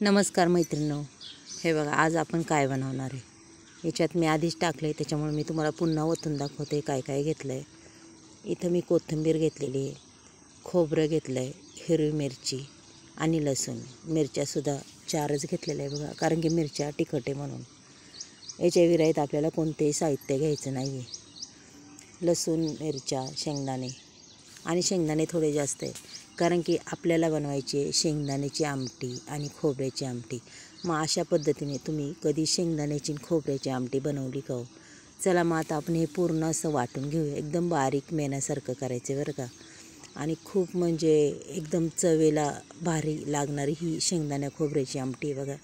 नमस्कार मैत्रिणींनो, हे बघा आज आपण काय बनवणार आहे। याच्यात मी आधीच टाकलं आहे, त्याच्यामुळे मी तुम्हाला पुन्हा ओतून दाखवते काय काय घेतलं आहे। इथं मी कोथिंबीर घेतलेली आहे, खोबरं घेतलं आहे, हिरवी मिरची आणि लसूण। मिरच्यासुद्धा 4च घेतलेल्या आहे बघा, कारण की मिरच्या तिखट आहे म्हणून। याच्या विराईत आपल्याला कोणतेही साहित्य घ्यायचं नाही आहे। लसूण, मिरच्या, शेंगदाणे आणि शेंगदाणे थोडे जास्त आहे, कारण की आपल्याला बनवायची आहे शेंगदाण्याची आमटी आणि खोबऱ्याची आमटी। मग अशा पद्धतीने तुम्ही कधी शेंगदाण्याची आणि खोबऱ्याची आमटी बनवली का हो? चला मग आता आपण हे पूर्ण असं वाटून घेऊया, एकदम बारीक मेण्यासारखं करायचं बरं का। आणि खूप म्हणजे एकदम चवेला भारी लागणारी ही शेंगदाण्या खोबऱ्याची आमटी बघा।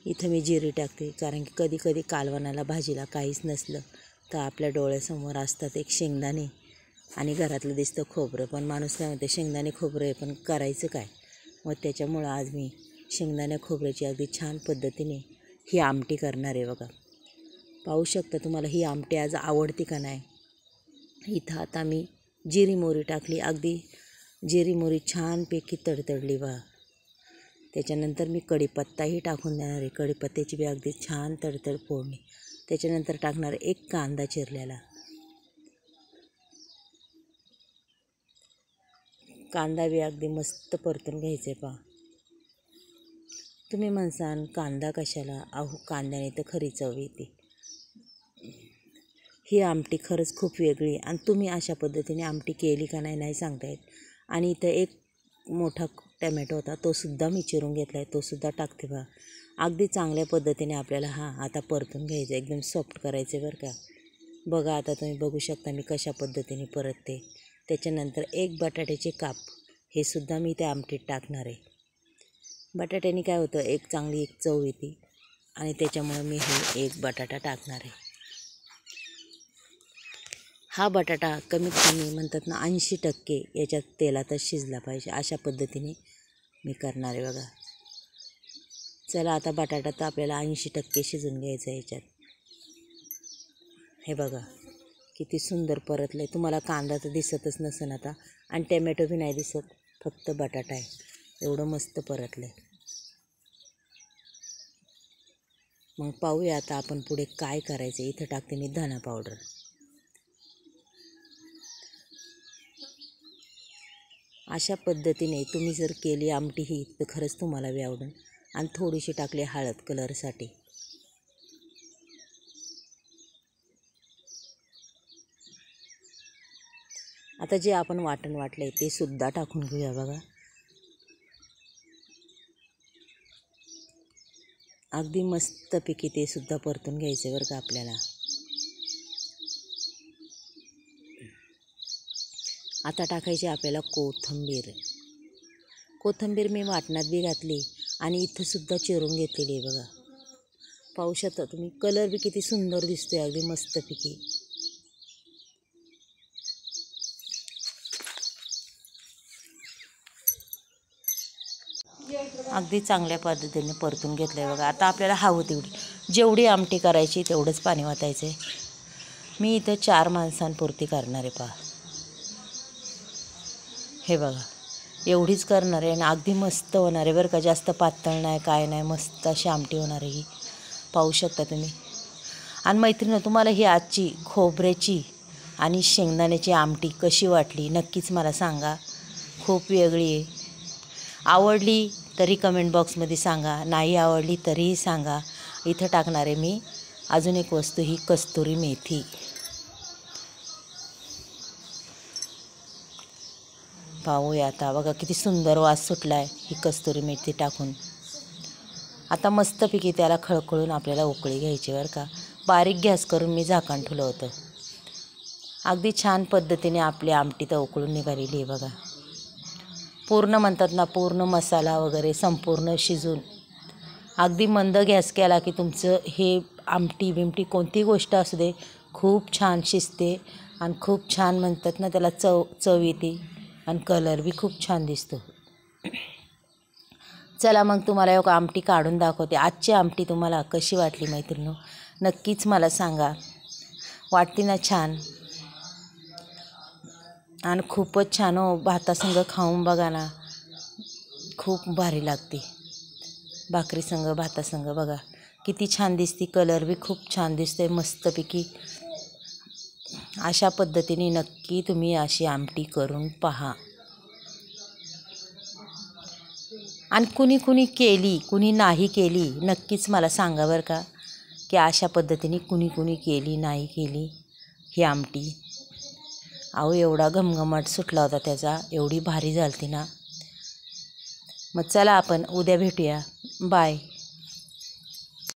इथं मी जिरे टाकते, कारण की कधी कधी कालवणाला भाजीला काहीच नसलं तर आपल्या डोळ्यासमोर असतात एक शेंगदाणे आणि घरातलं दिसतं खोबरं। पण माणूस काय म्हणते शेंगदाणे खोबरं आहे, पण करायचं काय? मग त्याच्यामुळं आज मी शेंगदाण्या खोबऱ्याची अगदी छान पद्धतीने ही आमटी करणार आहे बघा। पाहू शकता तुम्हाला ही आमटी आज आवडते का नाही। इथं आता मी जिरी मोहरी टाकली, अगदी जिरी मोहरी छानपैकी तडतडली बा। त्याच्यानंतर मी कढीपत्ताही टाकून देणार आहे, कढीपत्त्याची बी अगदी छान तडतड फोडणी। त्याच्यानंतर टाकणार एक कांदा चिरलेला, कांदा बी अगदी मस्त परतून घ्यायचे पहा। तुम्ही म्हणसाल कांदा कशाला? अहो कांद्याने तर खरी चव येते। ही आमटी खरंच खूप वेगळी, आणि तुम्ही अशा पद्धतीने आमटी केली का नाही नाही सांगता येत। आणि इथं एक मोठा टमॅटो होता, तो सुद्धा मी चिरून घेतला आहे, तो सुद्धा टाकते पहा। अगदी चांगल्या पद्धतीने आपल्याला आता परतून घ्यायचं, एकदम सॉफ्ट करायचे बरं का। बघा आता तुम्ही बघू शकता मी कशा पद्धतीने परतते। त्याच्यानंतर एक बटाट्याचे काप हे सुद्धा मी त्या आमटीत टाकणार आहे। बटाट्याने काय होतं, एक चांगली एक चव येते, आणि त्याच्यामुळे मी हे एक बटाटा टाकणार आहे। हा बटाटा कमीत कमी म्हणतात ना 80% याच्यात तेलातच शिजला पाहिजे, अशा पद्धतीने मी करणार आहे बघा। चला आता बटाटा तर आपल्याला 80% शिजून घ्यायचा आहे याच्यात। हे बघा किती सुंदर परतलं आहे। तुम्हाला कांदा तर दिसतच नसेल आता, आणि टमॅटो बी नाही दिसत, फक्त बटाटा आहे, एवढं मस्त परतलं आहे। मग पाहूया आता आपण पुढे काय करायचं। इथं टाकते मी धना पावडर, अशा पद्धतीने तुम्ही जर केली आमटी ही तर खरंच तुम्हाला बी आवडेल। आणि थोडीशी टाकली हळद कलरसाठी। आता जे आपण वाटण वाटले ते सुद्धा टाकून घेऊया बघा। अगदी मस्तपैकी ते सुद्धा परतून घ्यायचे बरं का आपल्याला। आता टाकायची आपल्याला कोथिंबीर। कोथिंबीर मी वाटणात बी घातली आणि इथं सुद्धा चिरून घेतलेली आहे बघा। पाहू शकता तुम्ही, कलर बी किती सुंदर दिसतोय, अगदी मस्तपैकी। अगदी चांगल्या पद्धतीने परतून घेतलं आहे बघा। आता आपल्याला हवं तेवढी, जेवढी आमटी करायची तेवढंच पाणी वाटायचं आहे। मी इथं 4 माणसांपुरती करणार आहे पहा। हे बघा एवढीच करणार आहे, आणि अगदी मस्त होणार आहे बरं का। जास्त पातळ नाही काय नाही, मस्त अशी आमटी होणार आहे ही, पाहू शकता तुम्ही। आणि मैत्रिणी तुम्हाला ही आजची खोबऱ्याची आणि शेंगदाण्याची आमटी कशी वाटली नक्कीच मला सांगा। खूप वेगळी आहे, आवडली तरी कमेंट बॉक्समध्ये सांगा, नाही आवडली तरीही सांगा। इथं टाकणार आहे मी अजून एक वस्तू, ही कस्तुरी मेथी। पाहूया आता बघा किती सुंदर वास सुटला आहे ही कस्तुरी मेथी टाकून। आता मस्तपैकी त्याला खळखळून आपल्याला उकळी घ्यायची बरं का। बारीक गॅस करून मी झाकण ठेवलं होतं। अगदी छान पद्धतीने आपली आमटी तर उकळून निघालेली आहे बघा। पूर्ण म्हणतात ना, पूर्ण मसाला वगैरे संपूर्ण शिजून, अगदी मंद गॅस केला की तुमचं हे आमटी बिमटी कोणती गोष्ट असू दे खूप छान शिजते, आणि खूप छान म्हणतात ना त्याला चव येते, आणि कलर बी खूप छान दिसतो। चला मग तुम्हाला एक आमटी काढून दाखवते। आजची आमटी तुम्हाला कशी वाटली मैत्रिणींनो, नक्कीच मला सांगा। वाटते ना छान, आणि खूपच छान हो। भातासंग खाऊन बघा ना, खूप भारी लागते. भाकरीसंग भातासंग बघा किती छान दिसते. कलर बी खूप छान दिसते मस्तपैकी. अशा पद्धतीने नक्की तुम्ही अशी आमटी करून पहा. आणि कुणी केली कुणी नाही केली नक्कीच मला सांगा बरं का, की अशा पद्धतीने कुणी केली नाही केली ही आमटी. अहो एवढा घमघमाट सुटला होता त्याचा, एवढी भारी झालती ना. मग चला आपण उद्या भेटूया. बाय.